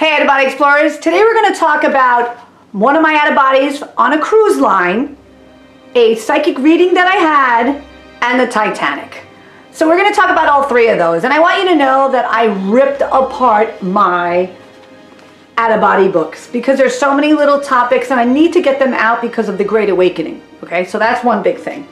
Hey Outofbody Explorers, today we're going to talk about one of my out-of-bodies on a cruise line, a psychic reading that I had, and the Titanic. So we're going to talk about all three of those, and I want you to know that I ripped apart my out-of-body books because there's so many little topics and I need to get them out because of the Great Awakening. Okay, so that's one big thing.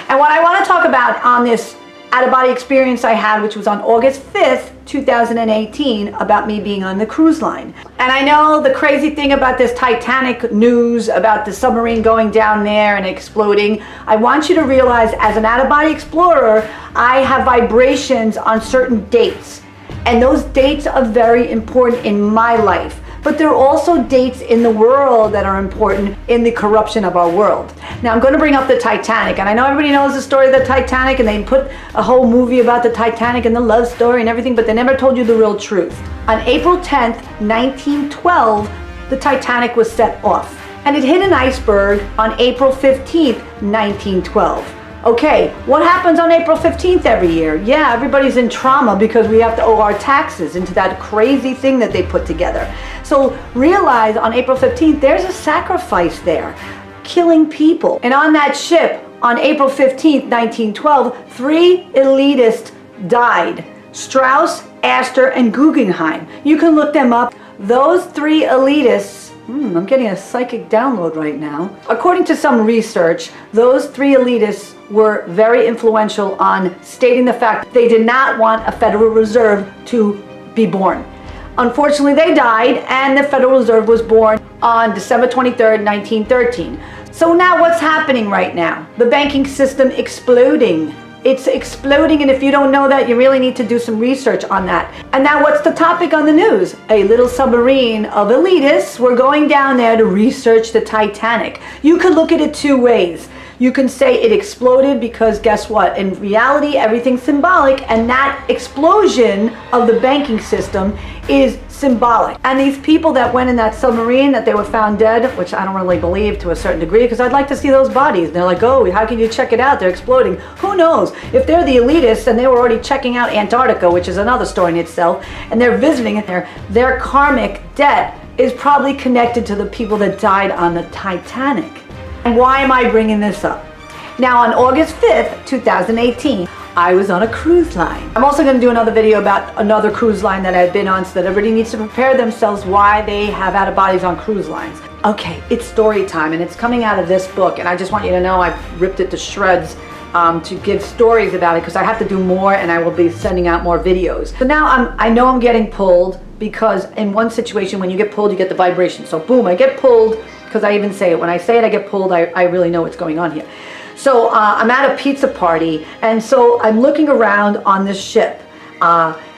And what I want to talk about on this out-of-body experience I had, which was on August 5th, 2018, about me being on the cruise line. And I know the crazy thing about this Titanic news, about the submarine going down there and exploding, I want you to realize as an out-of-body explorer, I have vibrations on certain dates. And those dates are very important in my life. But there are also dates in the world that are important in the corruption of our world. Now I'm going to bring up the Titanic, and I know everybody knows the story of the Titanic, and they put a whole movie about the Titanic and the love story and everything, but they never told you the real truth. On April 10th, 1912, the Titanic was set off, and it hit an iceberg on April 15th, 1912. Okay, what happens on April 15th every year? Yeah, everybody's in trauma because we have to owe our taxes into that crazy thing that they put together. So realize on April 15th, there's a sacrifice there, killing people. And on that ship, on April 15th, 1912, 3 elitists died. Strauss, Astor, and Guggenheim. You can look them up. Those 3 elitists, I'm getting a psychic download right now. According to some research, those 3 elitists were very influential on stating the fact they did not want a Federal Reserve to be born. Unfortunately, they died, and the Federal Reserve was born on December 23rd, 1913. So now what's happening right now? The banking system exploding. It's exploding, and if you don't know that, you really need to do some research on that. And now what's the topic on the news? A little submarine of elitists were going down there to research the Titanic. You could look at it 2 ways. You can say it exploded because guess what? In reality, everything's symbolic, and that explosion of the banking system is symbolic. And these people that went in that submarine that they were found dead, which I don't really believe to a certain degree, because I'd like to see those bodies. And they're like, oh, how can you check it out? They're exploding. Who knows? If they're the elitists and they were already checking out Antarctica, which is another story in itself, and they're visiting it there, their karmic debt is probably connected to the people that died on the Titanic. And why am I bringing this up? Now on August 5th, 2018, I was on a cruise line. I'm also going to do another video about another cruise line that I've been on so that everybody needs to prepare themselves why they have out-of-bodies on cruise lines. Okay, it's story time, and it's coming out of this book, and I just want you to know I've ripped it to shreds to give stories about it because I have to do more, and I will be sending out more videos. So now I know I'm getting pulled because in one situation when you get pulled, you get the vibration. So boom, I get pulled because I even say it. When I say it, I get pulled. I really know what's going on here. So I'm at a pizza party, and so I'm looking around on this ship.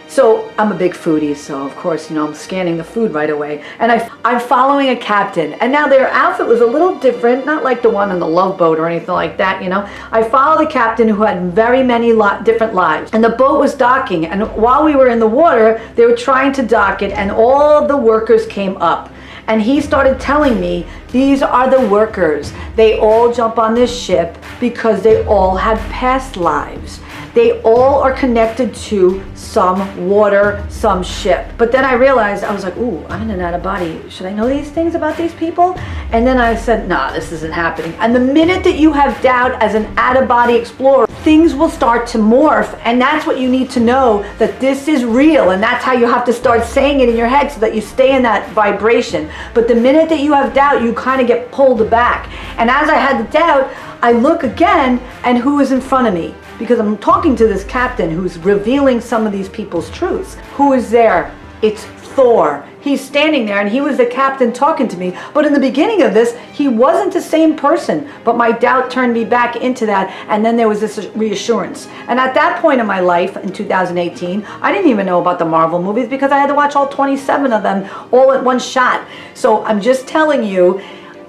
So I'm a big foodie, so of course, you know, I'm scanning the food right away. And I'm following a captain. And now their outfit was a little different, not like the one on the Love Boat or anything like that, you know. I followed the captain who had very many different lives. And the boat was docking, and while we were in the water, they were trying to dock it, and all the workers came up. And he started telling me, these are the workers. They all jump on this ship because they all had past lives. They all are connected to some water, some ship. But then I realized, I was like, ooh, I'm in an out-of-body. Should I know these things about these people? And then I said, nah, this isn't happening. And the minute that you have doubt as an out-of-body explorer, things will start to morph, and that's what you need to know, that this is real, and that's how you have to start saying it in your head so that you stay in that vibration. But the minute that you have doubt, you kind of get pulled back. And as I had the doubt, I look again, and who is in front of me? Because I'm talking to this captain who's revealing some of these people's truths. Who is there? It's Thor. He's standing there, and he was the captain talking to me. But in the beginning of this, he wasn't the same person. But my doubt turned me back into that, and then there was this reassurance. And at that point in my life, in 2018, I didn't even know about the Marvel movies because I had to watch all 27 of them all at one shot. So I'm just telling you,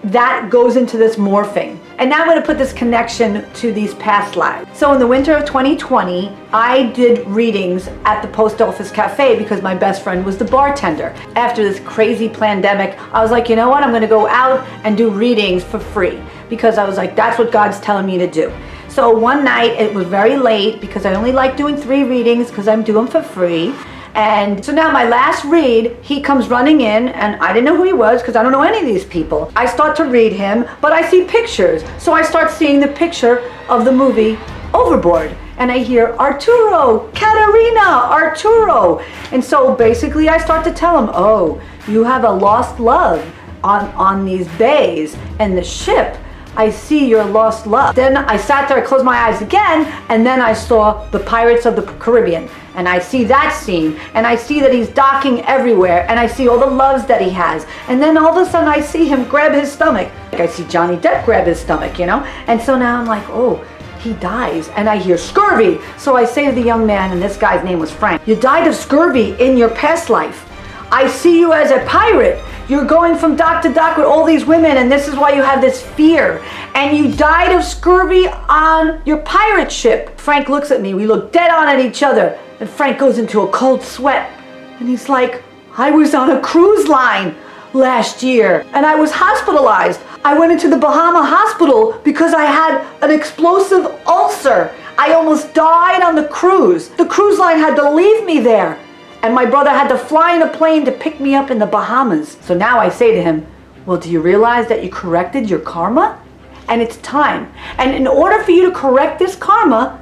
that goes into this morphing. And now I'm going to put this connection to these past lives. So in the winter of 2020, I did readings at the Post Office Cafe because my best friend was the bartender. After this crazy pandemic, I was like, you know what? I'm going to go out and do readings for free because I was like, that's what God's telling me to do. So one night, it was very late because I only like doing 3 readings because I'm doing them for free. And so now my last read, he comes running in, and I didn't know who he was because I don't know any of these people. I start to read him, but I see pictures. So I start seeing the picture of the movie Overboard. And I hear, Arturo, Katerina, Arturo. And so basically I start to tell him, oh, you have a lost love on these bays and the ship. I see your lost love. Then I sat there, I closed my eyes again, and then I saw the Pirates of the Caribbean. And I see that scene, and I see that he's docking everywhere, and I see all the loves that he has. And then all of a sudden I see him grab his stomach. Like I see Johnny Depp grab his stomach, you know? And so now I'm like, oh, he dies. And I hear scurvy. So I say to the young man, and this guy's name was Frank, you died of scurvy in your past life. I see you as a pirate. You're going from dock to dock with all these women, and this is why you have this fear. And you died of scurvy on your pirate ship. Frank looks at me. We look dead on at each other. And Frank goes into a cold sweat. And he's like, I was on a cruise line last year, and I was hospitalized. I went into the Bahama hospital because I had an explosive ulcer. I almost died on the cruise. The cruise line had to leave me there. And my brother had to fly in a plane to pick me up in the Bahamas. So now I say to him, well, do you realize that you corrected your karma? And it's time. And in order for you to correct this karma,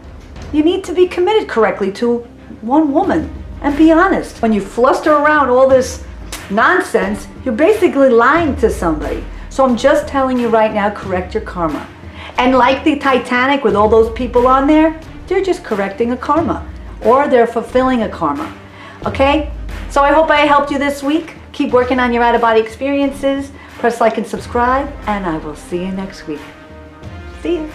you need to be committed correctly to one woman and be honest. When you fluster around all this nonsense, you're basically lying to somebody. So I'm just telling you right now, correct your karma. And like the Titanic with all those people on there, they're just correcting a karma, or they're fulfilling a karma. Okay? So I hope I helped you this week. Keep working on your out-of-body experiences. Press like and subscribe, and I will see you next week. See you.